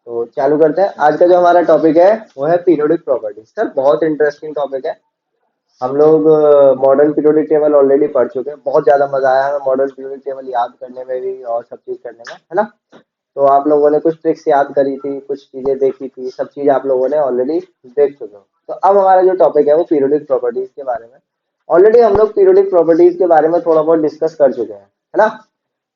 तो चालू करते हैं। आज का जो हमारा टॉपिक है वो है पीरियोडिक प्रॉपर्टीज। सर बहुत इंटरेस्टिंग टॉपिक है। हम लोग मॉडर्न पीरियोडिक टेबल ऑलरेडी पढ़ चुके हैं। बहुत ज्यादा मजा आया हमें मॉडर्न पीरियोडिक टेबल याद करने में भी और सब चीज करने में, है ना। तो आप लोगों ने कुछ ट्रिक्स याद करी थी, कुछ चीजें देखी थी, सब चीज आप लोगों ने ऑलरेडी देख चुके हो। तो अब हमारा जो टॉपिक है वो पीरियोडिक प्रॉपर्टीज के बारे में। ऑलरेडी हम लोग पीरियोडिक प्रॉपर्टीज के बारे में थोड़ा बहुत डिस्कस कर चुके हैं, है ना।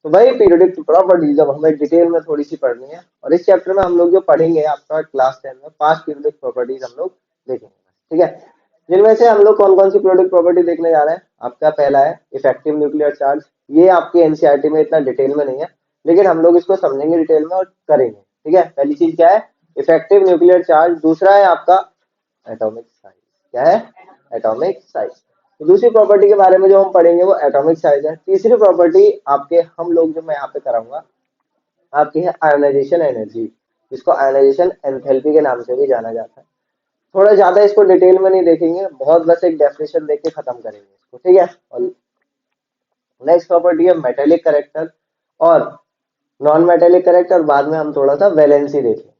तो भाई पीरियोडिक प्रॉपर्टीज जब हमें डिटेल में थोड़ी सी पढ़नी है, और इस चैप्टर में हम लोग जो पढ़ेंगे आपका क्लास 10 में 5 पीरियोडिक प्रॉपर्टीज हम लोग देखेंगे, ठीक है। जिनमें से हम लोग कौन कौन सी पीरियोडिक प्रॉपर्टी देखने जा रहे हैं। आपका पहला है इफेक्टिव न्यूक्लियर चार्ज। ये आपके एनसीईआरटी में इतना डिटेल में नहीं है, लेकिन हम लोग इसको समझेंगे डिटेल में और करेंगे, ठीक है। पहली चीज क्या है, इफेक्टिव न्यूक्लियर चार्ज। दूसरा है आपका एटॉमिक साइज। क्या है, एटॉमिक साइज। तो दूसरी प्रॉपर्टी के बारे में जो हम पढ़ेंगे वो एटॉमिक साइज है। तीसरी प्रॉपर्टी आपके हम लोग जो मैं यहाँ पे कराऊंगा आपकी है आयोनाइजेशन एनर्जी, जिसको आयोनाइजेशन एंथैल्पी के नाम से भी जाना जाता है। थोड़ा ज्यादा इसको डिटेल में नहीं देखेंगे, बहुत बस एक डेफिनेशन देख के खत्म करेंगे इसको, ठीक है। और नेक्स्ट प्रॉपर्टी है मेटेलिक करेक्टर और नॉन मेटेलिक करेक्टर। बाद में हम थोड़ा सा वैलेंसी देखेंगे,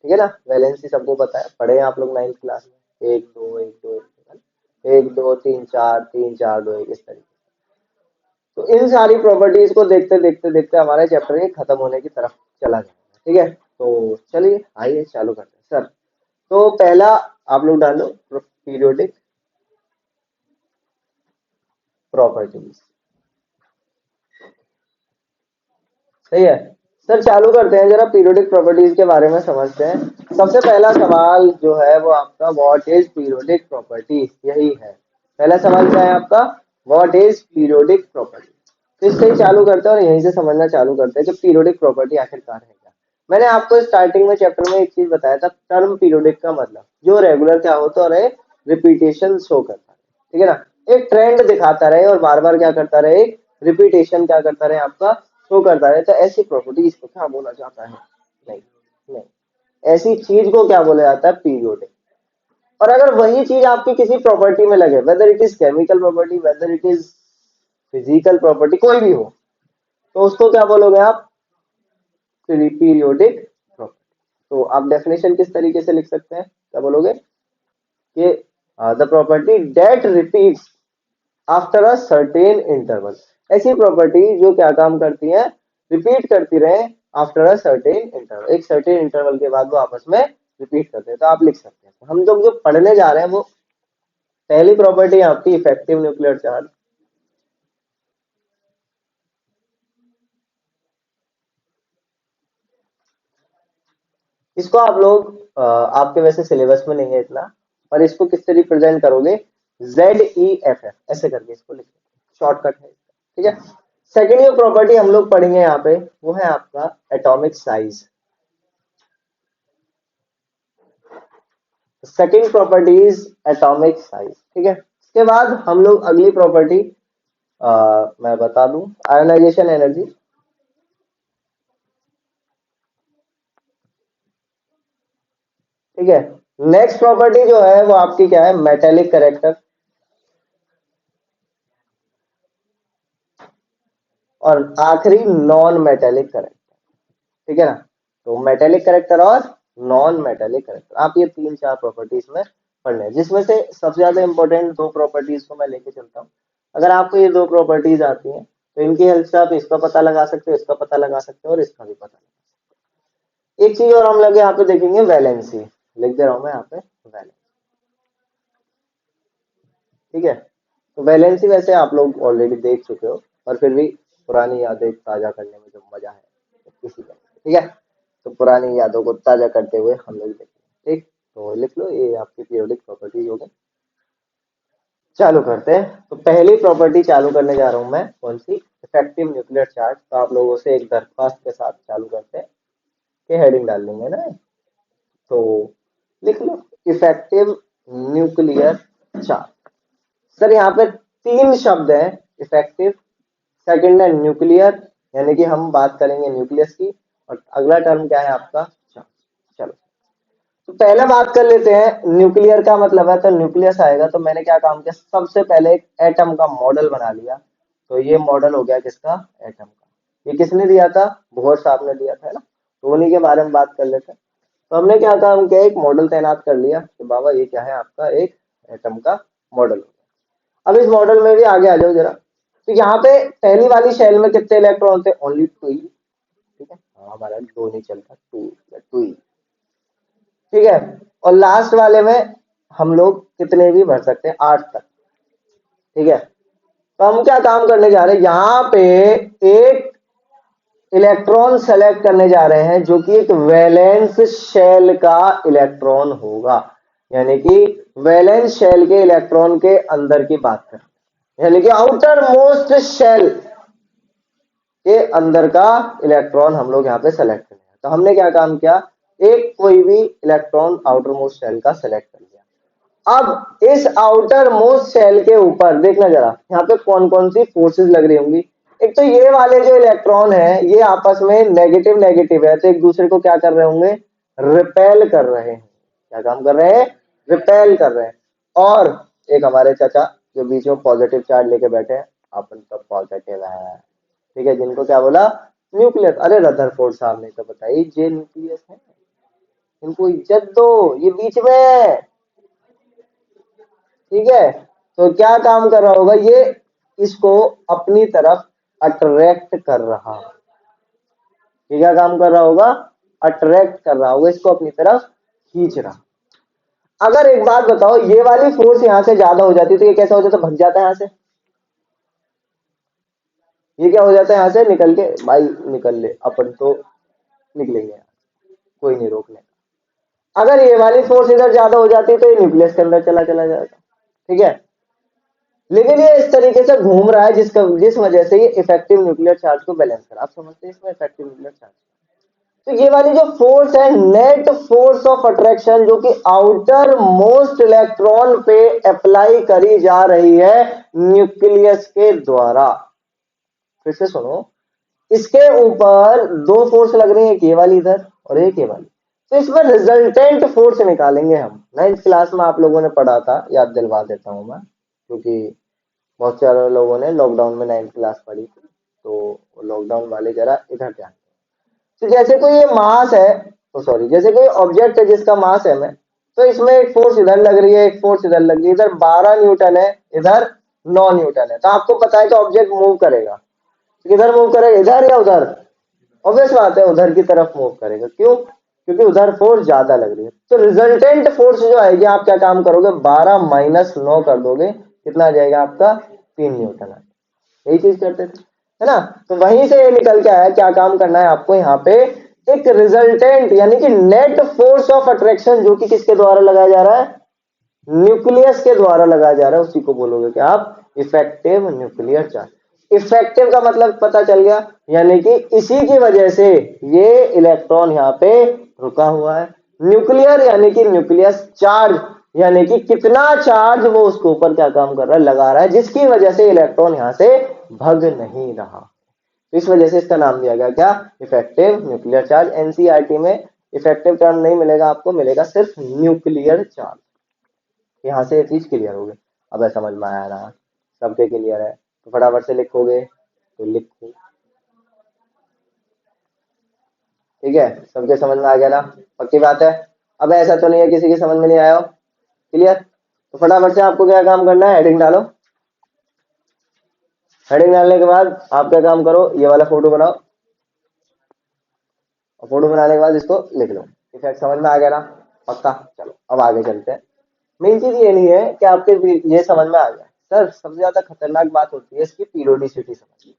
ठीक है ना। वैलेंसी सबको पता है, पढ़े हैं आप लोग 9th क्लास में, एक दो एक दो एक दो तीन चार तीन चार दो एक, इस तरीके। तो इन सारी प्रॉपर्टीज को देखते देखते देखते हमारा चैप्टर ये खत्म होने की तरफ चला जाएगा, ठीक है। तो चलिए आइए चालू करते हैं सर। तो पहला आप लोग डालो पीरियोडिक प्रॉपर्टीज, सही है। सर चालू करते हैं, जरा पीरियोडिक प्रॉपर्टीज के बारे में समझते हैं। सबसे पहला सवाल जो है वो आपका व्हाट इज पीरियोडिक प्रॉपर्टी, यही है पहला सवाल। क्या है आपका, व्हाट इज पीरियोडिक प्रॉपर्टी। तो इससे ही चालू करते हैं और यहीं से समझना चालू करते हैं कि पीरियोडिक प्रॉपर्टी आखिरकार है क्या। मैंने आपको स्टार्टिंग में चैप्टर में एक चीज बताया था, टर्म पीरियोडिक का मतलब जो रेगुलर क्या होता है और रिपीटेशन शो करता है, ठीक है ना। एक ट्रेंड दिखाता रहे और बार बार क्या करता रहे, एक रिपीटेशन क्या करता रहे आपका शो करता रहे। तो ऐसी प्रॉपर्टी इसको क्या बोला जाता है, नहीं नहीं, ऐसी चीज को क्या बोला जाता है, पीरियोडिक। और अगर वही चीज आपकी किसी प्रॉपर्टी में लगे, whether it is chemical property, whether it is physical property, कोई भी हो, तो उसको क्या बोलोगे आप, पीरियोडिक प्रॉपर्टी। तो आप डेफिनेशन किस तरीके से लिख सकते हैं, क्या बोलोगे कि the property that repeats after a certain interval. ऐसी प्रॉपर्टी जो क्या काम करती है, रिपीट करती रहे आफ्टर अ सर्टेन इंटरवल, एक सर्टेन इंटरवल के बाद वो आपस में रिपीट करते हैं। तो आप लिख सकते हैं। हम लोग जो पढ़ने जा रहे हैं वो पहली प्रॉपर्टी आपकी इफेक्टिव न्यूक्लियर चार्ज। इसको आप लोग आपके वैसे सिलेबस में नहीं है इतना, और इसको किससे रिप्रेजेंट करोगे, ZEFF ऐसे करके इसको लिखो, शॉर्टकट है इसका, ठीक है। सेकेंड जो प्रॉपर्टी हम लोग पढ़ेंगे यहाँ पे वो है आपका atomic size. Second property is atomic size, ठीक है। इसके बाद हम लोग अगली प्रॉपर्टी मैं बता दूं, आयोनाइजेशन एनर्जी, ठीक है। नेक्स्ट प्रॉपर्टी जो है वो आपकी क्या है, मेटेलिक करेक्टर। और आखिरी नॉन मेटेलिक करेक्टर, ठीक है ना। तो मेटेलिक करेक्टर और नॉन मेटेलिक करेक्टर, आप ये तीन चार प्रॉपर्टीज में पढ़ने हैं, जिसमें से सबसे ज्यादा इंपॉर्टेंट दो प्रॉपर्टीज को मैं लेके चलता हूँ। अगर आपको ये दो प्रॉपर्टीज आती हैं तो इनकी हेल्प से आप इसका पता लगा सकते हो, इसका पता लगा सकते हो और इसका भी पता लगा सकते हो। एक चीज और हम लोग यहाँ पे देखेंगे, वैलेंसी। लिख दे रहा हूं मैं यहाँ पे वैलेंसी, ठीक है। तो वैलेंसी वैसे आप लोग ऑलरेडी देख चुके हो, और फिर भी पुरानी यादें ताजा करने में जो मजा है किसी का, ठीक है। तो पुरानी यादों को ताजा करते हुए हम लोग देखेंगे, ठीक। तो लिख लो, ये आपकी पीरियोडिक प्रॉपर्टी हो गई। चालू करते हैं। तो पहली प्रॉपर्टी चालू करने जा रहा हूं मैं, कौन सी, इफेक्टिव न्यूक्लियर चार्ज। तो आप लोगों से एक दरख्वास्त के साथ चालू करते हैं कि हेडिंग डाल लेंगे ना। तो लिख लो इफेक्टिव न्यूक्लियर चार्ज। सर यहाँ पे तीन शब्द हैं, इफेक्टिव, सेकंड है न्यूक्लियर, यानी कि हम बात करेंगे न्यूक्लियस की, और अगला टर्म क्या है आपका, चार्ज। चलो, तो पहले बात कर लेते हैं न्यूक्लियर का मतलब है, तो न्यूक्लियस आएगा। तो मैंने क्या काम किया, सबसे पहले एक एटम का मॉडल बना लिया। तो ये मॉडल हो गया किसका, एटम का। ये किसने दिया था, बोहर साहब ने दिया था, है ना। तो उन्हीं के बारे में बात कर लेते हैं। तो हमने क्या काम किया, एक मॉडल तैनात कर लिया कि बाबा ये क्या है, आपका एक एटम का मॉडल हो गया। अब इस मॉडल में भी आगे आ जाओ जरा। तो यहाँ पे पहली वाली शेल में कितने इलेक्ट्रॉन थे, ओनली 2 ही, ठीक है, हमारा 2 नहीं चलता, 2 ही, ठीक है। और लास्ट वाले में हम लोग कितने भी भर सकते हैं, 8 तक, ठीक है। तो हम क्या काम करने जा रहे हैं, यहाँ पे एक इलेक्ट्रॉन सेलेक्ट करने जा रहे हैं जो कि एक वैलेंस शेल का इलेक्ट्रॉन होगा, यानी कि वैलेंस शेल के इलेक्ट्रॉन के अंदर की बात करें, यानी कि आउटर मोस्ट शेल के अंदर का इलेक्ट्रॉन हम लोग यहाँ पे सेलेक्ट करें। तो हमने क्या काम किया, एक कोई भी इलेक्ट्रॉन आउटर मोस्ट शेल का सेलेक्ट कर लिया। अब इस आउटर मोस्ट शेल के ऊपर देखना जरा, यहाँ पे कौन कौन सी फोर्सेस लग रही होंगी। एक तो ये वाले जो इलेक्ट्रॉन है ये आपस में नेगेटिव नेगेटिव है, तो एक दूसरे को क्या कर रहे होंगे, रिपेल कर रहे हैं। क्या काम कर रहे हैं, रिपेल कर रहे हैं। और एक हमारे चाचा जो बीच में पॉजिटिव चार्ज लेके बैठे हैं, अपन तो पॉजिटिव है, ठीक है, जिनको क्या बोला, न्यूक्लियस। अरे रदरफोर्ड साहब ने तो बताई जे न्यूक्लियस है, इनको इज्जत दो, ये बीच में है, ठीक है। तो क्या काम कर रहा होगा, ये इसको अपनी तरफ अट्रैक्ट कर रहा, ये क्या काम कर रहा होगा, अट्रैक्ट कर रहा होगा, इसको अपनी तरफ खींच रहा। अगर एक बात बताओ, ये वाली फोर्स यहां से ज्यादा हो जाती तो ये कैसा हो जाता, भग जाता है यहां से, ये क्या हो जाता है यहां से निकल के, भाई निकल ले, अपन तो निकलेंगे, कोई नहीं रोकने। अगर ये वाली फोर्स इधर ज्यादा हो जाती तो ये न्यूक्लियस के अंदर चला चला जाता, ठीक है। लेकिन ये इस तरीके से घूम रहा है जिस वजह से ये इफेक्टिव न्यूक्लियर चार्ज को बैलेंस कर, आप समझते हैं इसमें इफेक्टिव न्यूक्लियर चार्ज। तो ये वाली जो फोर्स है, नेट फोर्स ऑफ अट्रैक्शन, जो कि आउटर मोस्ट इलेक्ट्रॉन पे अप्लाई करी जा रही है न्यूक्लियस के द्वारा। फिर से सुनो, इसके ऊपर दो फोर्स लग रही है, एक ये वाली इधर और एक ये वाली। तो इसमें रिजल्टेंट फोर्स निकालेंगे हम। 9th क्लास में आप लोगों ने पढ़ा था, याद दिलवा देता हूं मैं, क्योंकि बहुत सारे लोगों ने लॉकडाउन में 9th क्लास पढ़ी थी, तो लॉकडाउन वाले जरा इधर ध्यान। तो जैसे कोई ये मास है, तो सॉरी, जैसे कोई ऑब्जेक्ट है जिसका मास है में, तो इसमें एक फोर्स इधर लग रही है, एक फोर्स इधर लग रही है, इधर 12 न्यूटन है, इधर 9 न्यूटन है। तो आपको पता है कि ऑब्जेक्ट मूव करेगा, किधर मूव करेगा, इधर या उधर, ऑब्वियस बात है उधर की तरफ मूव करेगा। क्यों, क्योंकि उधर फोर्स ज्यादा लग रही है। तो रिजल्टेंट फोर्स जो आएगी, आप क्या काम करोगे, 12 माइनस 9 कर दोगे, कितना आ जाएगा आपका, 3 न्यूटन आ, यही चीज करते थे, है ना। तो वहीं से ये निकल के आया, क्या काम करना है आपको यहाँ पे, एक रिजल्टेंट यानी कि नेट फोर्स ऑफ अट्रैक्शन, जो कि किसके द्वारा लगाया जा रहा है, न्यूक्लियस के द्वारा लगाया जा रहा है, उसी को बोलोगे कि आप इफेक्टिव न्यूक्लियर चार्ज। इफेक्टिव का मतलब पता चल गया, यानी कि इसी की वजह से ये इलेक्ट्रॉन यहाँ पे रुका हुआ है। न्यूक्लियर यानी कि न्यूक्लियस, चार्ज यानी कि कितना चार्ज वो उसके ऊपर क्या काम कर रहा है, लगा रहा है, जिसकी वजह से इलेक्ट्रॉन यहाँ से भग नहीं रहा। इस वजह से इसका नाम दिया गया क्या, इफेक्टिव न्यूक्लियर चार्ज। एनसीईआरटी में इफेक्टिव टर्म नहीं मिलेगा आपको, मिलेगा सिर्फ न्यूक्लियर चार्ज। यहाँ से ये चीज क्लियर हो गई। अब है समझ में आया ना, सबके क्लियर है, तो फटाफट से लिखोगे तो लिखो, ठीक है, सबके समझ में आ गया ना, पक्की बात है। अब ऐसा तो नहीं है किसी की समझ में नहीं आया हो, क्लियर। तो फटाफट से आपको क्या काम करना है, हेडिंग डालो। हेडिंग डालने के बाद आप क्या काम करो, ये वाला फोटो बनाओ, और फोटो बनाने के बाद इसको लिख लो। इफेक्ट समझ में आ गया ना, पक्का। चलो अब आगे चलते हैं। मेन चीज ये नहीं है कि आपके ये समझ में आ गया, सर सबसे ज्यादा खतरनाक बात होती है इसकी पीरियोडिसिटी समझ।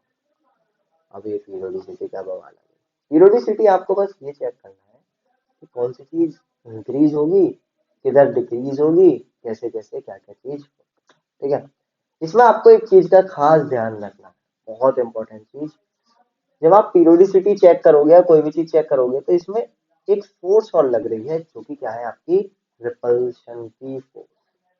अब ये पीरियोडिसिटी का बवाल है। पीरियोडिसिटी आपको बस ये चेक करना है कि कौन सी चीज इंक्रीज होगी, किधर डिक्रीज होगी, कैसे कैसे क्या क्या चीज, ठीक है। इसमें आपको एक चीज का खास ध्यान रखना है, बहुत इंपॉर्टेंट चीज। जब आप पीरियोडिसिटी चेक करोगे या कोई भी चीज चेक करोगे, तो इसमें एक फोर्स और लग रही है, जो कि क्या है, आपकी रिपल्शन की फोर्स।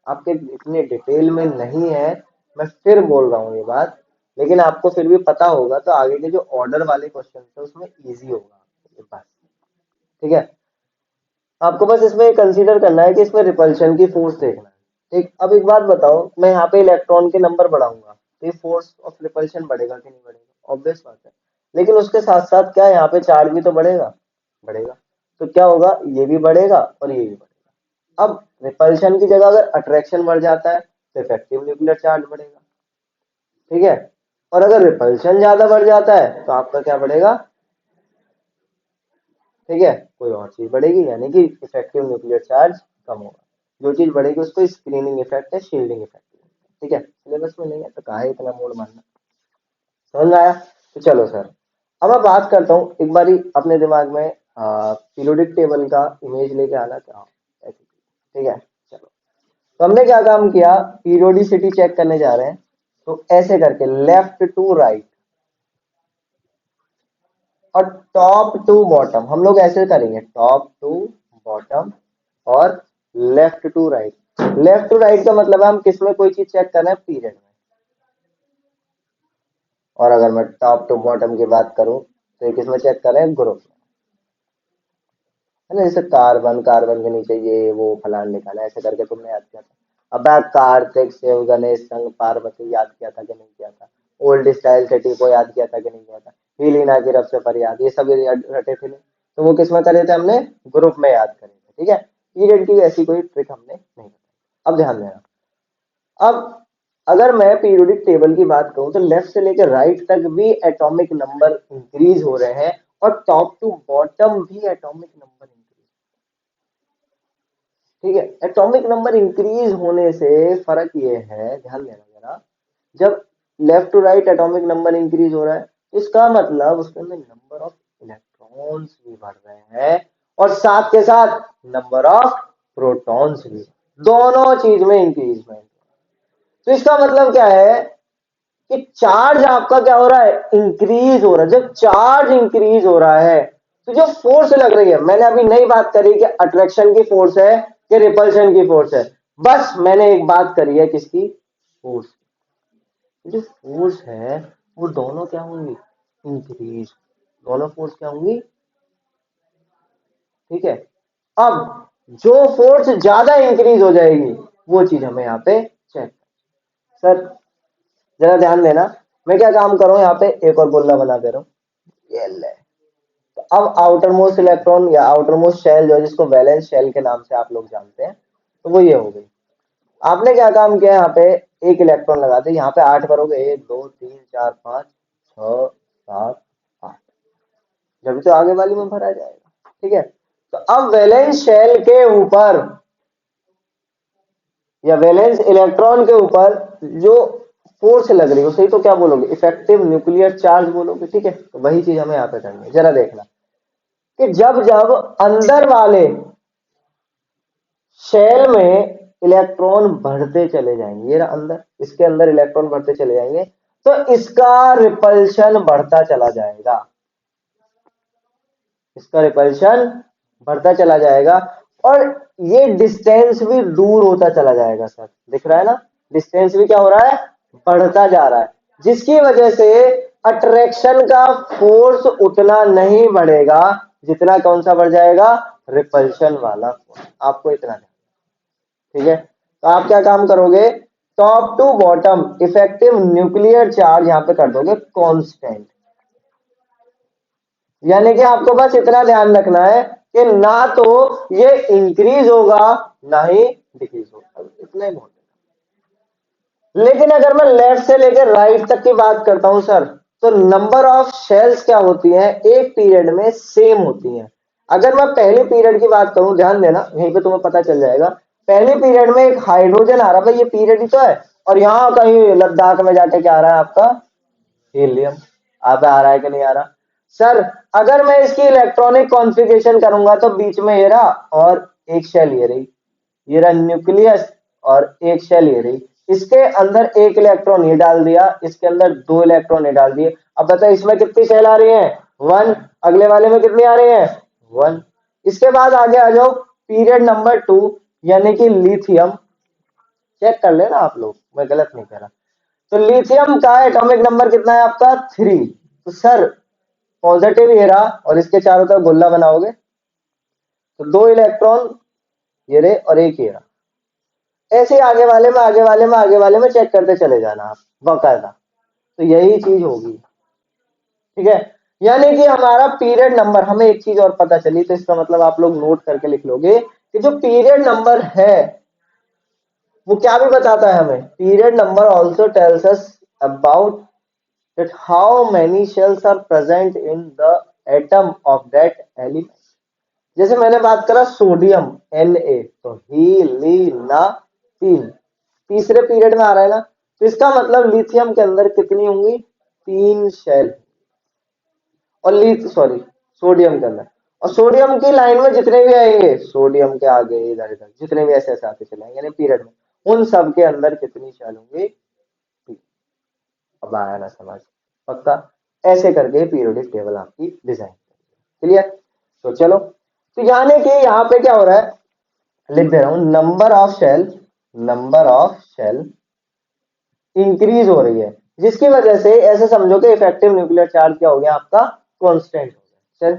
आपके इतने डिटेल में नहीं है, मैं फिर बोल रहा हूँ ये बात, लेकिन आपको फिर भी पता होगा तो आगे के जो ऑर्डर वाले क्वेश्चन है उसमें इजी होगा ये बात, ठीक है। आपको बस इसमें कंसीडर करना है कि इसमें रिपल्शन की फोर्स देखना है, ठीक। अब एक बात बताओ, मैं यहाँ पे इलेक्ट्रॉन के नंबर बढ़ाऊंगा तो ये फोर्स ऑफ रिपल्शन बढ़ेगा कि नहीं बढ़ेगा, ऑब्वियस बात है। लेकिन उसके साथ साथ क्या यहाँ पे चार्ज भी तो बढ़ेगा, बढ़ेगा। तो क्या होगा, ये भी बढ़ेगा और ये भी बढ़ेगा। अब रिपल्शन की जगह अगर अट्रैक्शन बढ़ जाता है तो इफेक्टिव न्यूक्लियर चार्ज बढ़ेगा, ठीक है। और अगर रिपल्शन ज्यादा बढ़ जाता है तो आपका क्या बढ़ेगा, ठीक है, कोई और चीज बढ़ेगी, यानी कि इफेक्टिव न्यूक्लियर चार्ज कम होगा। जो चीज बढ़ेगी उसको स्क्रीनिंग इफेक्ट है, शील्डिंग इफेक्ट है, ठीक है। सिलेबस में नहीं है तो काहे इतना मूड मारना, समझ में आया। तो चलो सर, अब मैं बात करता हूँ, एक बारी अपने दिमाग में पीरियोडिक टेबल का इमेज लेके आना चाहो, ठीक है। चलो, तो हमने क्या काम किया, पीरियोडिसिटी चेक करने जा रहे हैं, तो ऐसे करके लेफ्ट टू राइट और टॉप टू बॉटम, हम लोग ऐसे करेंगे, टॉप टू बॉटम और left to right. Left to right का मतलब है हम किस में कोई चीज चेक कर रहे हैं, पीरियड में। और अगर मैं टॉप टू बॉटम की बात करूं तो ये किस में चेक कर रहे हैं, ग्रुप में, है ना। जैसे कार्बन, कार्बन के नीचे ये वो फलान निकाला, ऐसे करके तुमने याद किया था। अब कार्तिक, शिव, गणेश, संग, पार्वती याद किया था कि नहीं किया था। ओल्ड स्टाइल सिटी को याद किया था कि नहीं किया था। हीलिना की रब से फरियाद, ये सब रटे थे नहीं, तो वो किस में करे थे हमने, ग्रुप में याद करे थे, ठीक है। पीरियड की ऐसी कोई ट्रिक हमने नहीं बताई। अब ध्यान देना, अब अगर मैं पीरियोडिक टेबल की बात करूं तो लेफ्ट से लेकर राइट तक भी एटॉमिक नंबर इंक्रीज हो रहे हैं और टॉप टू बॉटम भी एटॉमिक नंबर इंक्रीज, ठीक है। एटॉमिक नंबर इंक्रीज होने से फर्क ये है, ध्यान देना जरा, जब left to right atomic number increase हो रहा है, इसका मतलब उसके अंदर नंबर ऑफ इलेक्ट्रॉन्स भी बढ़ रहे हैं और साथ के साथ नंबर ऑफ प्रोटॉन्स भी, दोनों चीज में इंक्रीजमेंट। तो इसका मतलब क्या है कि चार्ज आपका क्या हो रहा है, इंक्रीज हो रहा है। जब चार्ज इंक्रीज हो रहा है तो जो फोर्स लग रही है, मैंने अभी नहीं बात करी कि अट्रैक्शन की फोर्स है कि रिपल्शन की फोर्स है, बस मैंने एक बात करी है, किसकी, फोर्स। जो फोर्स है वो दोनों क्या होंगी, इंक्रीज, दोनों फोर्स क्या होंगी, ठीक है। अब जो फोर्स ज्यादा इंक्रीज हो जाएगी वो चीज हमें यहाँ पे चेक, सर जरा ध्यान देना, मैं क्या काम कर रहा हूँ, यहाँ पे एक और गोला बना दे रहा हूँ, ये ले। तो अब आउटर मोस्ट इलेक्ट्रॉन या आउटर मोस्ट शेल जो है, जिसको वैलेंस शेल के नाम से आप लोग जानते हैं, तो वो ये हो गई। आपने क्या काम किया, यहाँ पे एक इलेक्ट्रॉन लगा दे, यहाँ पे 8 भरोगे, 1 2 3 4 5 6 7 8, जब तो आगे वाली में भरा जाएगा, ठीक है। तो अब वैलेंस शेल के ऊपर या वैलेंस इलेक्ट्रॉन के ऊपर जो फोर्स लग रही है उसे तो क्या बोलोगे, इफेक्टिव न्यूक्लियर चार्ज बोलोगे, ठीक है। तो वही चीज हमें यहाँ पे करनी है, जरा देखना कि जब जब अंदर वाले शेल में इलेक्ट्रॉन बढ़ते चले जाएंगे, ये अंदर, इसके अंदर इलेक्ट्रॉन बढ़ते चले जाएंगे, तो इसका रिपल्शन बढ़ता चला जाएगा, इसका रिपल्शन बढ़ता चला जाएगा और ये डिस्टेंस भी दूर होता चला जाएगा, सर दिख रहा है ना, डिस्टेंस भी क्या हो रहा है, बढ़ता जा रहा है, जिसकी वजह से अट्रैक्शन का फोर्स उतना नहीं बढ़ेगा जितना कौन सा बढ़ जाएगा, रिपल्शन वाला फोर्स। आपको इतना ध्यान, ठीक है। तो आप क्या काम करोगे, top to bottom effective nuclear charge यहां पे कर दोगे कांस्टेंट, यानी कि आपको बस इतना ध्यान रखना है कि ना तो ये इंक्रीज होगा ना ही डिक्रीज होगा, इतना ही बहुत है। लेकिन अगर मैं लेफ्ट से लेकर राइट तक की बात करता हूं सर, तो नंबर ऑफ शेल्स क्या होती हैं, एक पीरियड में सेम होती हैं। अगर मैं पहले पीरियड की बात करूं, ध्यान देना यहीं पे तुम्हें पता चल जाएगा, पहले पीरियड में एक हाइड्रोजन आ रहा है, भाई ये पीरियड ही तो है, और यहां कहीं लद्दाख में जाके क्या आ रहा है आपका, हीलियम। आप आ रहा है कि नहीं आ रहा, सर अगर मैं इसकी इलेक्ट्रॉनिक कॉन्फ़िगरेशन करूंगा तो बीच में ये रहा और एक शेल ये रही, ये रहा न्यूक्लियस और एक शेल ये रही, इसके अंदर एक इलेक्ट्रॉन ये डाल दिया, इसके अंदर 2 इलेक्ट्रॉन ये डाल दिए। अब बताओ इसमें कितनी शेल आ रही है, 1, अगले वाले में कितनी आ रही है, 1। इसके बाद आगे आ जाओ पीरियड नंबर 2, यानी कि लिथियम, चेक कर लेना आप लोग, मैं गलत नहीं कह रहा। तो लिथियम का एटॉमिक नंबर कितना है आपका, 3। तो सर पॉजिटिव ये रहा और इसके चारों तरफ गोला बनाओगे तो 2 इलेक्ट्रॉन ये रहे और एक ये रहा, ऐसे आगे वाले में आगे वाले में आगे वाले में चेक करते चले जाना आप बाकायदा, तो यही चीज होगी, ठीक है। यानी कि हमारा पीरियड नंबर, हमें एक चीज और पता चली, तो इसका मतलब आप लोग नोट करके लिख लोगे कि जो पीरियड नंबर है वो क्या भी बताता है हमें। Period number also tells us about that how many shells are present in the atom of that element। जैसे मैंने बात करा सोडियम Na, तो हीलिना तीन, तीसरे पीरियड में आ रहा है ना, तो इसका मतलब लिथियम के अंदर कितनी होंगी, तीन शेल। और लिथ सॉरी सोडियम के अंदर, और सोडियम की लाइन में जितने भी आएंगे, सोडियम के आगे इधर इधर जितने भी ऐसे ऐसे आते चले आएंगे पीरियड में, उन सब के अंदर कितनी शेल होंगी, तीन। अब आया ना समझ, पक्का। ऐसे करके पीरियोडिक टेबल आपकी डिजाइन, क्लियर। तो चलो, तो यानी कि यहाँ पे क्या हो रहा है, लिख दे रहा हूं, नंबर ऑफ शेल इंक्रीज हो रही है, जिसकी वजह से ऐसे समझो कि इफेक्टिव न्यूक्लियर चार्ज क्या हो गया आपका, कांस्टेंट हो गया। चल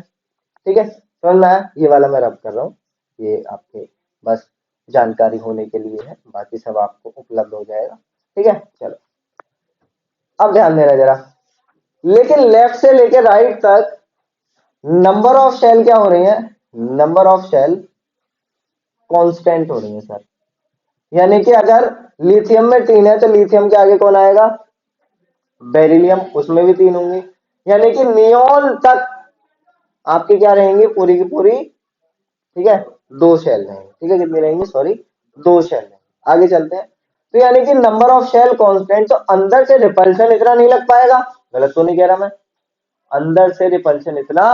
ठीक है, समझ में आया, ये वाला मैं रब कर रहा हूँ, ये आपके बस जानकारी होने के लिए है, बाकी सब आपको उपलब्ध हो जाएगा। ठीक है, चलो अब ध्यान देना जरा, लेकिन लेफ्ट से लेकर राइट तक नंबर ऑफ शेल क्या हो रही है, नंबर ऑफ शेल कांस्टेंट हो रही है सर। यानी कि अगर लिथियम में तीन है तो लिथियम के आगे कौन आएगा, बेरिलियम, उसमें भी तीन होंगे। यानी कि नियोन तक आपकी क्या रहेंगी, पूरी की पूरी, ठीक है, दो शेल रहेंगी। ठीक है, कितनी रहेंगी, सॉरी दो शेल रहेंगी। आगे चलते हैं, तो यानी कि नंबर ऑफ शेल कांस्टेंट, तो अंदर से रिपल्शन इतना नहीं लग पाएगा, गलत तो नहीं कह रहा मैं, अंदर से रिपल्शन इतना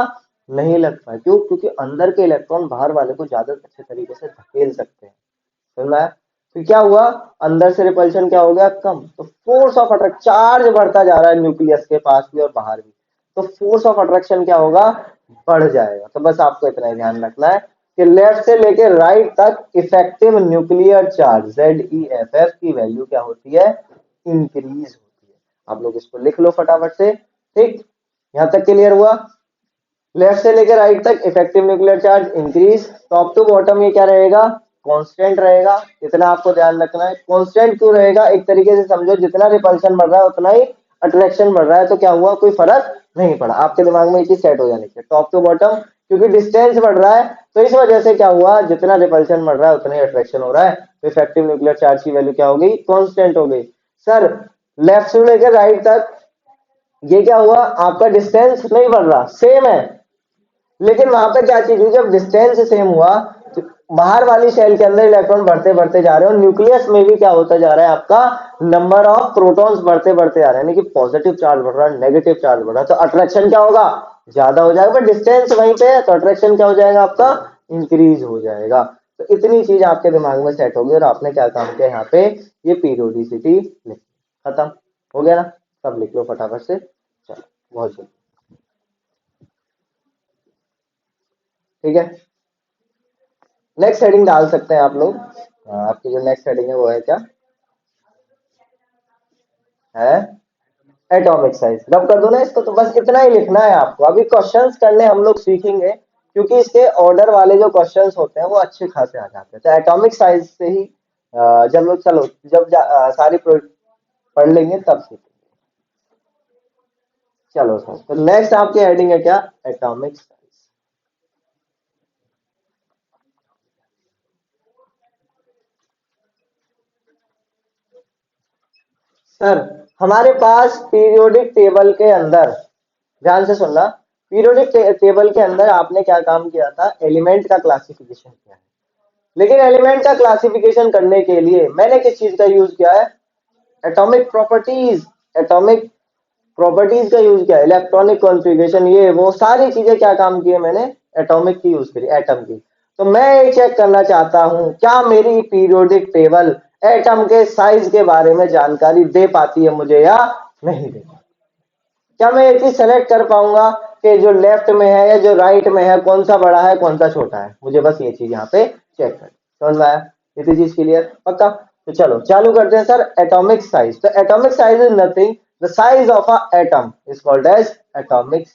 नहीं लग पाए, क्यों, क्योंकि अंदर के इलेक्ट्रॉन बाहर वाले को ज्यादा अच्छे तरीके से धकेल सकते हैं, समझ है। तो क्या हुआ, अंदर से रिपल्शन क्या हो गया, कम, तो फोर्स ऑफ अट्रैक्शन, चार्ज बढ़ता जा रहा है न्यूक्लियस के पास भी और बाहर भी, तो फोर्स ऑफ अट्रैक्शन क्या होगा, बढ़ जाएगा। तो बस आपको इतना ही ध्यान रखना है कि लेफ्ट से लेके राइट तक इफेक्टिव न्यूक्लियर चार्ज ZeFF की वैल्यू क्या होती है, इंक्रीज होती है। आप लोग इसको लिख लो फटाफट से, ठीक, यहां तक क्लियर हुआ। लेफ्ट से लेकर राइट तक effective nuclear charge increase, top to bottom ये क्या रहेगा, कांस्टेंट रहेगा। इतना आपको ध्यान रखना है, कांस्टेंट क्यों रहेगा, एक तरीके से समझो जितना रिपल्शन बढ़ रहा है उतना ही अट्रैक्शन बढ़ रहा है, तो क्या हुआ, कोई फर्क नहीं पड़ा। आपके दिमाग में एक चीज सेट हो जानी चाहिए, टॉप टू बॉटम, क्योंकि डिस्टेंस बढ़ रहा है तो इस वजह से क्या हुआ, जितना रिपल्शन बढ़ रहा है उतना ही अट्रैक्शन हो रहा है, तो इफेक्टिव न्यूक्लियर चार्ज की वैल्यू क्या हो गई, कांस्टेंट हो गई। सर लेफ्ट से लेकर राइट तक ये क्या हुआ, आपका डिस्टेंस नहीं बढ़ रहा, सेम है, लेकिन वहां पे क्या चीज हुई, जब डिस्टेंस सेम हुआ तो बाहर वाली शेल के अंदर इलेक्ट्रॉन बढ़ते बढ़ते जा रहे हैं, और न्यूक्लियस में भी क्या होता जा रहा है, आपका नंबर ऑफ प्रोटॉन्स बढ़ते बढ़ते आ रहे हैं, यानी कि पॉजिटिव चार्ज बढ़ रहा है, नेगेटिव चार्ज बढ़ रहा है, तो अट्रैक्शन क्या होगा, ज्यादा हो जाएगा, पर डिस्टेंस वहीं पे है तो अट्रैक्शन क्या हो जाएगा आपका, इंक्रीज हो जाएगा। तो इतनी चीज आपके दिमाग में सेट होगी, और आपने क्या काम किया यहाँ पे, ये पीरियोडिसिटी लिख, खत्म हो गया ना, सब लिख लो फटाफट से, चलो बहुत जल्दी, ठीक है। नेक्स्ट हेडिंग डाल सकते हैं आप लोग, आपकी जो नेक्स्ट हेडिंग है वो है क्या, है एटॉमिक साइज, रब कर दो ना इसको, तो बस इतना ही लिखना है आपको। अभी क्वेश्चंस करने हम लोग सीखेंगे, क्योंकि इसके ऑर्डर वाले जो क्वेश्चंस होते हैं वो अच्छे खासे आ जाते हैं, तो एटॉमिक साइज से ही जब लोग, चलो जब सारी पढ़ लेंगे तब सीखेंगे। चलो सर, तो नेक्स्ट आपकी हेडिंग है क्या, एटॉमिक साइज। सर हमारे पास पीरियोडिक टेबल के अंदर, ध्यान से सुनना, पीरियोडिक टेबल के अंदर आपने क्या काम किया था, एलिमेंट का क्लासिफिकेशन किया है, लेकिन एलिमेंट का क्लासिफिकेशन करने के लिए मैंने किस चीज का यूज किया है, एटॉमिक प्रॉपर्टीज, एटॉमिक प्रॉपर्टीज का यूज किया, इलेक्ट्रॉनिक कॉन्फ़िगरेशन, ये वो सारी चीजें क्या काम की है मैंने, एटॉमिक की यूज करी, एटम की। तो मैं ये चेक करना चाहता हूं क्या मेरी पीरियोडिक टेबल एटम के साइज के बारे में जानकारी दे पाती है मुझे या नहीं दे पाती, क्या मैं ये चीज सेलेक्ट कर पाऊंगा कि जो लेफ्ट में है या जो राइट में है कौन सा बड़ा है कौन सा छोटा है, मुझे बस ये चीज यहाँ पे चेक कर, समझ में आया, इतनी चीज क्लियर, पक्का। तो चलो चालू करते हैं सर, एटॉमिक साइज। तो atomic size is nothing, the size of a atom is called as atomic.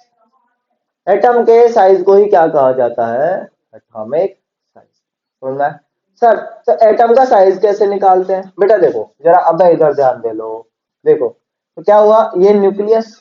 एटम के साइज को ही क्या कहा जाता है, एटॉमिक साइज, समझ में आया? सर तो एटम का साइज कैसे निकालते हैं, बेटा देखो जरा, अब इधर ध्यान दे लो, देखो तो क्या हुआ, ये न्यूक्लियस,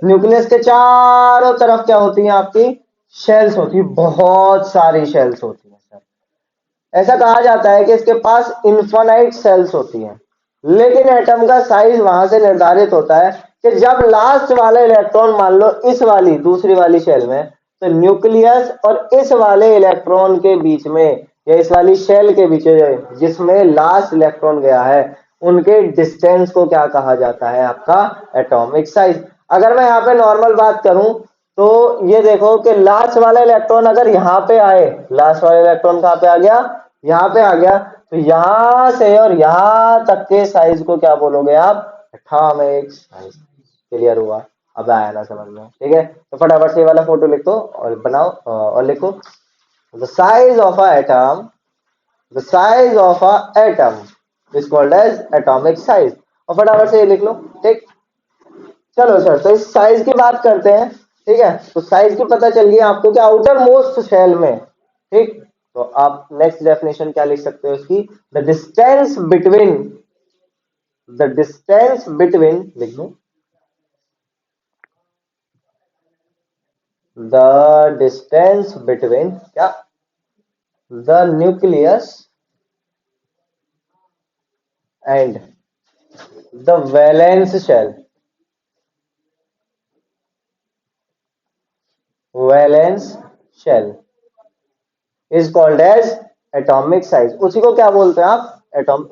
न्यूक्लियस के चारों तरफ क्या होती हैं आपकी? शेल्स होती है, बहुत सारी शेल्स होती हैं सर। ऐसा कहा जाता है कि इसके पास इन्फानाइट सेल्स होती हैं, लेकिन एटम का साइज वहां से निर्धारित होता है कि जब लास्ट वाला इलेक्ट्रॉन मान लो इस वाली दूसरी वाली शेल में, तो न्यूक्लियस और इस वाले इलेक्ट्रॉन के बीच में या इस वाली शेल के बीच में जिसमें लास्ट इलेक्ट्रॉन गया है, उनके डिस्टेंस को क्या कहा जाता है? आपका एटॉमिक साइज। अगर मैं यहाँ पे नॉर्मल बात करूं तो ये देखो कि लास्ट वाला इलेक्ट्रॉन अगर यहाँ पे आए, लास्ट वाला इलेक्ट्रॉन कहाँ पे आ गया? यहाँ पे आ गया, तो यहां से और यहां तक के साइज को क्या बोलोगे आप? Atomic size. क्लियर हुआ? अब आया ना समझ में? ठीक है, तो फटाफट से ये वाला फोटो लिख दो और बनाओ और लिखो the size of a atom, the size of a atom is called as atomic size. और फटाफट से ये लिख लो। ठीक, चलो सर, तो इस साइज की बात करते हैं। ठीक है, तो साइज की पता चल गई आपको कि आउटर मोस्ट शेल में। ठीक, तो आप नेक्स्ट डेफिनेशन क्या लिख सकते हो इसकी? The distance between, the distance between, लिख दो, द डिस्टेंस बिटवीन क्या? The nucleus and the valence shell, valence shell is called as atomic size. उसी को क्या बोलते हैं आप? एटॉम,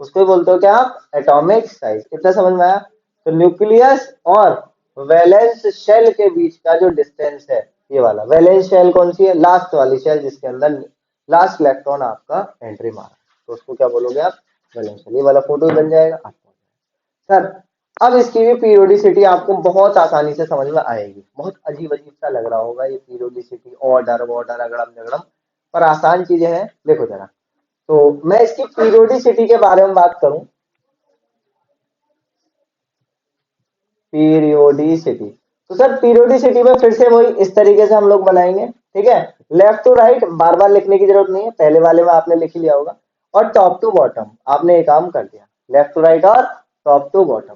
उसको ही बोलते हो क्या आप? Atomic size. इतना समझ में आया? तो न्यूक्लियस और वैलेंस शेल के बीच का जो डिस्टेंस है, ये वाला वैलेंस शेल कौन सी है? लास्ट वाली शेल जिसके अंदर लास्ट इलेक्ट्रॉन आपका एंट्री मारा, तो उसको क्या बोलोगे आप? Valence shell. ये वाला फोटो बन जाएगा आपको सर। अब इसकी भी पीरियोडिसिटी आपको बहुत आसानी से समझ में आएगी। बहुत अजीब अजीब सा लग रहा होगा ये पीरियोडिसिटी, ऑर्डर वॉर्डर अगड़म झगड़म, पर आसान चीजें हैं। देखो जरा, तो मैं इसकी पीरियोडिसिटी के बारे में बात करूं, पीरियोडिसिटी, तो सर पीरियोडिसिटी में फिर से वही इस तरीके से हम लोग बनाएंगे। ठीक है, लेफ्ट टू राइट बार बार लिखने की जरूरत नहीं है, पहले वाले में आपने लिख लिया होगा। और टॉप टू बॉटम आपने ये काम कर दिया, लेफ्ट टू राइट और टॉप टू बॉटम।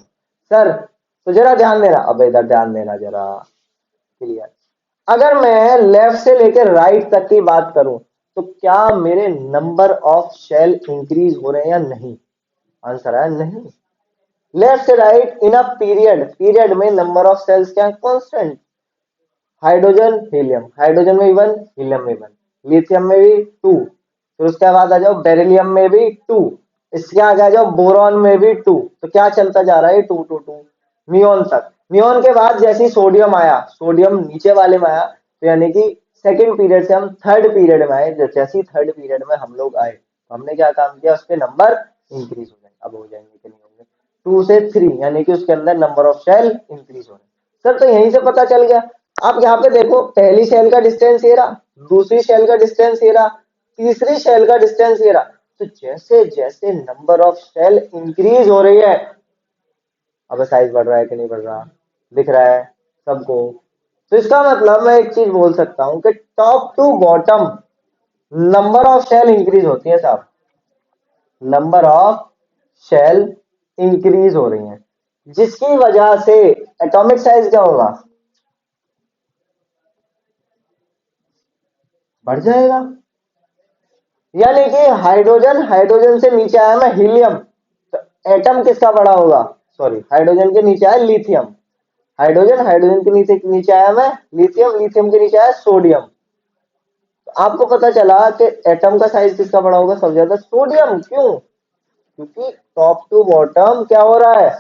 सर तो जरा ध्यान देना, अब इधर ध्यान देना जरा। क्लियर? अगर मैं लेफ्ट से लेकर राइट तक की बात करूं, तो क्या मेरे नंबर ऑफ शेल इंक्रीज हो रहे हैं या नहीं? आंसर है नहीं। लेफ्ट से right in a period, period में नंबर ऑफ सेल्स क्या है? कांस्टेंट। हाइड्रोजन हीलियम, हाइड्रोजन में भी वन, हीलियम में वन, लिथियम में भी टू, फिर उसके बाद आ जाओ बेरिलियम में भी टू, इसके आगे आ जाओ बोरॉन में भी टू। तो क्या चलता जा रहा है? टू टू टू, नियोन तक। नियोन के बाद जैसे ही सोडियम आया, सोडियम नीचे वाले में आया, तो यानी कि सेकेंड पीरियड से हम थर्ड पीरियड में आए। जैसे ही थर्ड पीरियड में हम लोग आए, तो हमने क्या काम किया? उसके नंबर इंक्रीज हो जाए। अब हो जाएंगे कि नहीं होंगे? टू से थ्री, यानी कि उसके अंदर नंबर ऑफ सेल इंक्रीज हो रहे हैं। सर तो यहीं से पता चल गया। आप यहाँ पे देखो, पहली शेल का डिस्टेंस ये रहा, दूसरी शेल का डिस्टेंस ये रहा, तीसरी शेल का डिस्टेंस ये रहा। तो जैसे जैसे नंबर ऑफ शेल इंक्रीज हो रही है, अब साइज बढ़ रहा है कि नहीं बढ़ रहा? दिख रहा है सबको? तो इसका मतलब मैं एक चीज बोल सकता हूं कि top to bottom number of shell increase होती है साहब, नंबर ऑफ शेल इंक्रीज हो रही हैं, जिसकी वजह से एटॉमिक साइज क्या होगा? बढ़ जाएगा। यानी कि हाइड्रोजन, हाइड्रोजन से नीचे आया मैं हीलियम, तो एटम किसका बड़ा होगा? सॉरी, हाइड्रोजन के नीचे आया लिथियम, हाइड्रोजन, हाइड्रोजन के नीचे नीचे आया मैं लिथियम, लिथियम के नीचे आया सोडियम। तो आपको पता चला कि एटम का साइज किसका बड़ा होगा? सबसे ज्यादा सोडियम। क्यों? क्योंकि टॉप टू बॉटम क्या हो रहा है?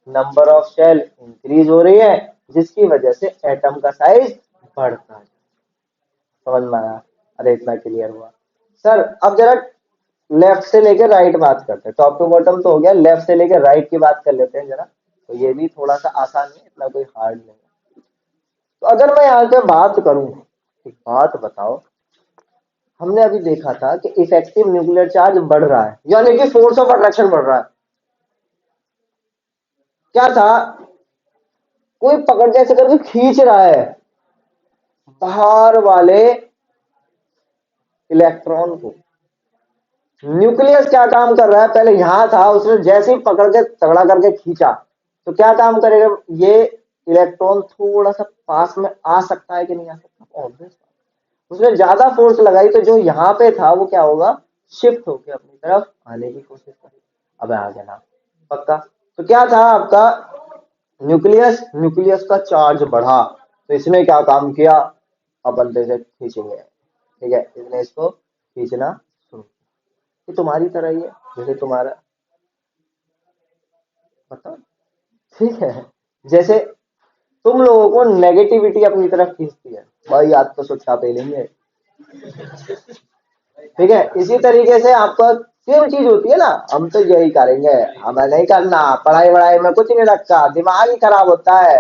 नंबर ऑफ शेल इंक्रीज हो रही है, जिसकी वजह से एटम का साइज बढ़ता है। समझ में आया? अरे इतना क्लियर हुआ सर। अब जरा लेफ्ट से लेकर राइट बात करते हैं। टॉप टू बॉटम तो हो गया, लेफ्ट से लेकर राइट की बात कर लेते हैं जरा। तो ये भी थोड़ा सा आसान है, इतना कोई हार्ड नहीं है। तो अगर मैं यहाँ पे बात करूं, एक बात बताओ, हमने अभी देखा था कि इफेक्टिव न्यूक्लियर चार्ज बढ़ रहा है, यानी कि फोर्स ऑफ अट्रैक्शन बढ़ रहा है। क्या था? कोई पकड़ के ऐसे करके खींच रहा है बाहर वाले इलेक्ट्रॉन को। न्यूक्लियस क्या काम कर रहा है? पहले यहां था, उसने जैसे ही पकड़ के तगड़ा करके खींचा, तो क्या काम करेगा ये? इलेक्ट्रॉन थोड़ा सा पास में आ सकता है कि नहीं आ सकता? ऑब्वियस। उसने ज्यादा फोर्स लगाई तो जो यहाँ पे था वो क्या होगा, शिफ्ट होके अपनी तरफ आने की कोशिश करी। अब आ गया ना, पक्का। तो क्या था आपका, न्यूक्लियस, न्यूक्लियस का चार्ज बढ़ा, तो इसने क्या काम किया, अब बंदे से खींचेंगे, ठीक है, इसने इसको खींचना शुरू किया। ये तुम्हारी तरह ही है, जैसे तुम्हारा, पता, ठीक है, जैसे तुम लोगों को नेगेटिविटी अपनी तरफ खींचती है, भाई आज तो सुट्टा पे लेंगे, ठीक है, इसी तरीके से आपका सेम चीज होती है ना, हम तो यही करेंगे, हमें नहीं करना, पढ़ाई वढ़ाई में कुछ नहीं रखा, दिमाग ही खराब होता है,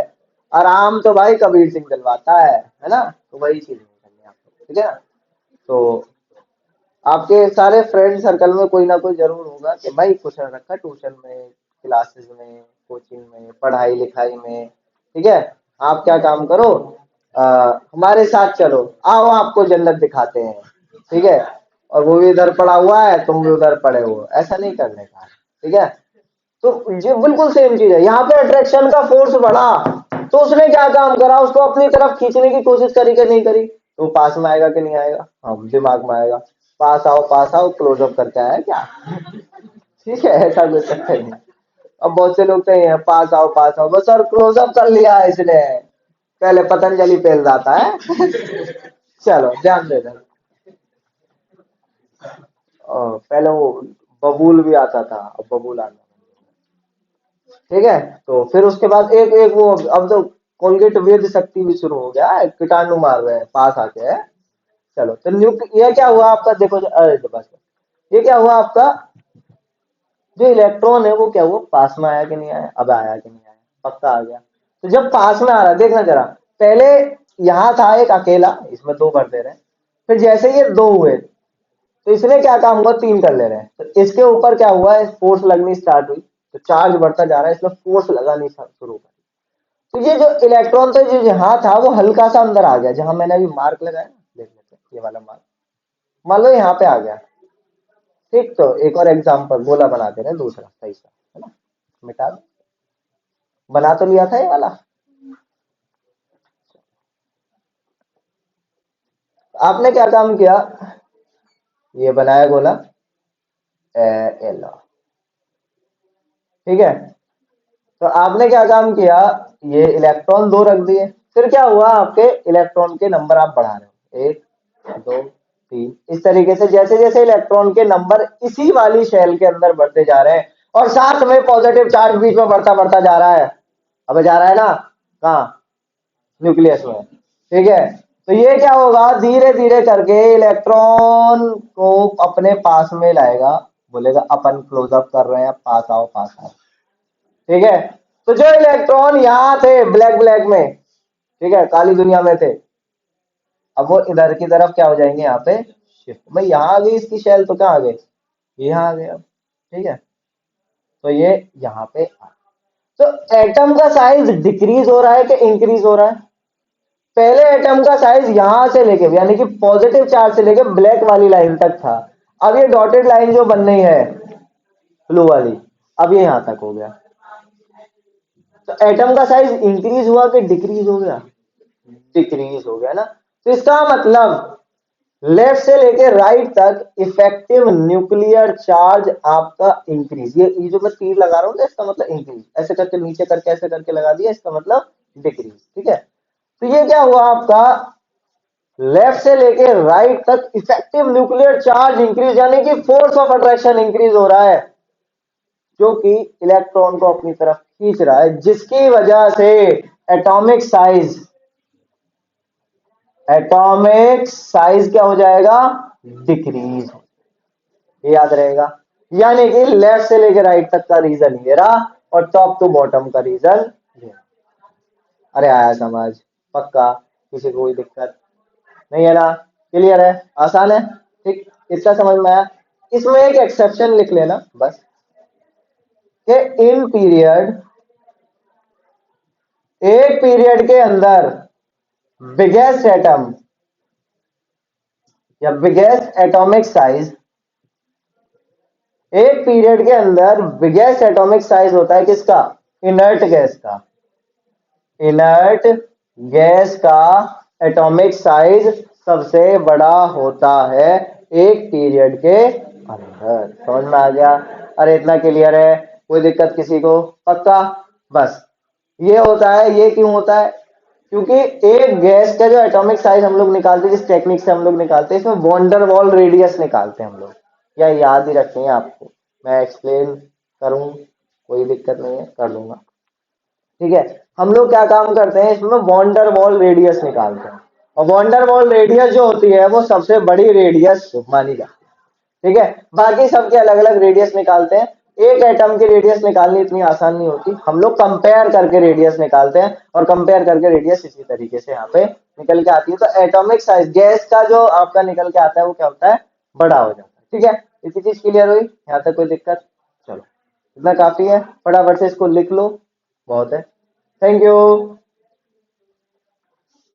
आराम तो भाई कबीर सिंह दिलवाता है ना, तो वही चीज नहीं करनी आपको, ठीक है ना। तो आपके सारे फ्रेंड सर्कल में कोई ना कोई जरूर होगा कि भाई कुछ न रखा ट्यूशन में, क्लासेस में, कोचिंग में, पढ़ाई लिखाई में, ठीक है। आप क्या काम करो, हमारे साथ चलो, आओ आपको जन्नत दिखाते हैं, ठीक है, और वो भी इधर पड़ा हुआ है, तुम भी उधर पड़े हो, ऐसा नहीं करने का, ठीक है। तो ये बिल्कुल सेम चीज है, यहाँ पे अट्रैक्शन का फोर्स बढ़ा, तो उसने क्या काम करा, उसको अपनी तरफ खींचने की कोशिश करी कि नहीं करी, तो पास में आएगा कि नहीं आएगा, हाँ दिमाग में आएगा, पास आओ क्लोजअप करके आया क्या, ठीक है, ऐसा कुछ चक्कर नहीं। अब बहुत से लोग तो ये हैं, पास आओ बस, और क्लोजअप कर लिया है इसने, पहले पतंजलि फेल जाता है चलो ध्यान दे देना। पहले वो बबूल भी आता था, अब बबूल आना, ठीक है। तो फिर उसके बाद एक एक वो, अब तो कोलगेट वेद शक्ति भी शुरू हो गया है, कीटाणु मार रहे हैं पास आके है। चलो तो ये क्या हुआ आपका, देखो अरे तो बस, ये क्या हुआ आपका, जो इलेक्ट्रॉन है वो क्या हुआ, पास में आया कि नहीं आया, अब आया कि नहीं आया, पक्का आ गया। तो जब पास में आ रहा है, देखना जरा, पहले यहाँ था एक अकेला, इसमें दो भर दे रहे हैं, फिर जैसे ये दो हुए, तो इसने क्या काम हुआ, तीन कर ले रहे हैं, तो इसके ऊपर क्या हुआ है, फोर्स लगनी स्टार्ट हुई, तो चार्ज बढ़ता जा रहा है, इसमें फोर्स लगानी शुरू कर। तो ये जो इलेक्ट्रॉन था जो यहाँ था वो हल्का सा अंदर आ गया, जहां मैंने अभी मार्क लगाया ना, देख लेते हैं ये वाला मार्क, मान लो यहाँ पे आ गया, ठीक। तो एक और एग्जांपल गोला बना दे रहे हैं दूसरा सही सा, है ना, मिटा दो, बना तो लिया था ये वाला, आपने क्या काम किया, ये बनाया गोला एल, ठीक है। तो आपने क्या काम किया, ये इलेक्ट्रॉन दो रख दिए, फिर क्या हुआ, आपके इलेक्ट्रॉन के नंबर आप बढ़ा रहे हो, एक, दो, तीन, इस तरीके से जैसे जैसे इलेक्ट्रॉन के नंबर इसी वाली शेल के अंदर बढ़ते जा रहे हैं, और साथ में पॉजिटिव चार्ज बीच में बढ़ता बढ़ता जा रहा है, अब जा रहा है ना, कहाँ, न्यूक्लियस में, ठीक है। तो ये क्या होगा, धीरे धीरे करके इलेक्ट्रॉन को अपने पास में लाएगा, बोलेगा अपन क्लोजअप कर रहे हैं, पास आओ, ठीक है। तो जो इलेक्ट्रॉन यहाँ थे ब्लैक ब्लैक में, ठीक है, काली दुनिया में थे, अब वो इधर की तरफ क्या हो जाएंगे, यहाँ पे शिफ्ट, भाई यहाँ आ गई इसकी शेल, तो क्या आ गए, यहाँ आ गए अब, ठीक है। तो ये यहाँ पे तो एटम का साइज डिक्रीज हो रहा है कि इंक्रीज हो रहा है, पहले एटम का साइज यहां से लेके यानी कि पॉजिटिव चार्ज से लेके ब्लैक वाली लाइन तक था, अब ये डॉटेड लाइन जो बन रही है ब्लू वाली, अब ये यहां तक हो गया, तो एटम का साइज इंक्रीज हुआ कि डिक्रीज हो गया, डिक्रीज हो गया ना। तो इसका मतलब लेफ्ट से लेके राइट तक इफेक्टिव न्यूक्लियर चार्ज आपका इंक्रीज, ये जो मैं तीर लगा रहा हूँ ना, इसका मतलब इंक्रीज, ऐसे करके नीचे करके ऐसे करके लगा दिया, इसका मतलब डिक्रीज, ठीक है। तो ये क्या हुआ आपका, लेफ्ट से लेके राइट तक इफेक्टिव न्यूक्लियर चार्ज इंक्रीज, यानी कि फोर्स ऑफ अट्रैक्शन इंक्रीज हो रहा है, जो कि इलेक्ट्रॉन को अपनी तरफ खींच रहा है, जिसकी वजह से एटॉमिक साइज, एटॉमिक साइज क्या हो जाएगा, डिक्रीज, ये याद रहेगा। यानी कि लेफ्ट से लेकर राइट तक का रीजन ये रहा, और टॉप टू बॉटम का रीजन ये। अरे आया समझ, पक्का, किसी को कोई दिक्कत नहीं है ना, क्लियर है, आसान है, ठीक, इसका समझ में आया। इसमें एक एक्सेप्शन लिख लेना बस, कि इन पीरियड, एक पीरियड के अंदर बिगेस्ट एटम या बिगेस्ट एटॉमिक साइज, एक पीरियड के अंदर बिगेस्ट एटॉमिक साइज होता है किसका, इनर्ट गैस का, इनर्ट गैस का एटॉमिक साइज सबसे बड़ा होता है एक पीरियड के अंदर। समझ में आ गया? अरे इतना क्लियर है, कोई दिक्कत किसी को? पक्का? बस ये होता है। ये क्यों होता है? क्योंकि एक गैस का जो एटॉमिक साइज हम लोग निकालते हैं, जिस टेक्निक से हम लोग निकालते हैं, इसमें वॉन्डर वॉल रेडियस निकालते हैं हम लोग। या याद ही रखनी है आपको, मैं एक्सप्लेन करूं, कोई दिक्कत नहीं है, कर दूंगा। ठीक है, हम लोग क्या काम करते हैं, इसमें वॉन्डर वॉल रेडियस निकालते हैं। और वॉन्डर वॉल रेडियस जो होती है वो सबसे बड़ी रेडियस मानी जाती है। ठीक है, बाकी सबके अलग अलग रेडियस निकालते हैं। एक एटम की रेडियस निकालनी इतनी आसान नहीं होती, हम लोग कंपेयर करके रेडियस निकालते हैं, और कंपेयर करके रेडियस इसी तरीके से यहाँ पे निकल के आती है। तो एटॉमिक साइज गैस का जो आपका निकल के आता है वो क्या होता है, बड़ा हो जाता है। ठीक है, इसी चीज क्लियर हुई? यहाँ तक कोई दिक्कत? चलो, इतना काफी है, फटाफट से इसको लिख लो, बहुत है। Thank you.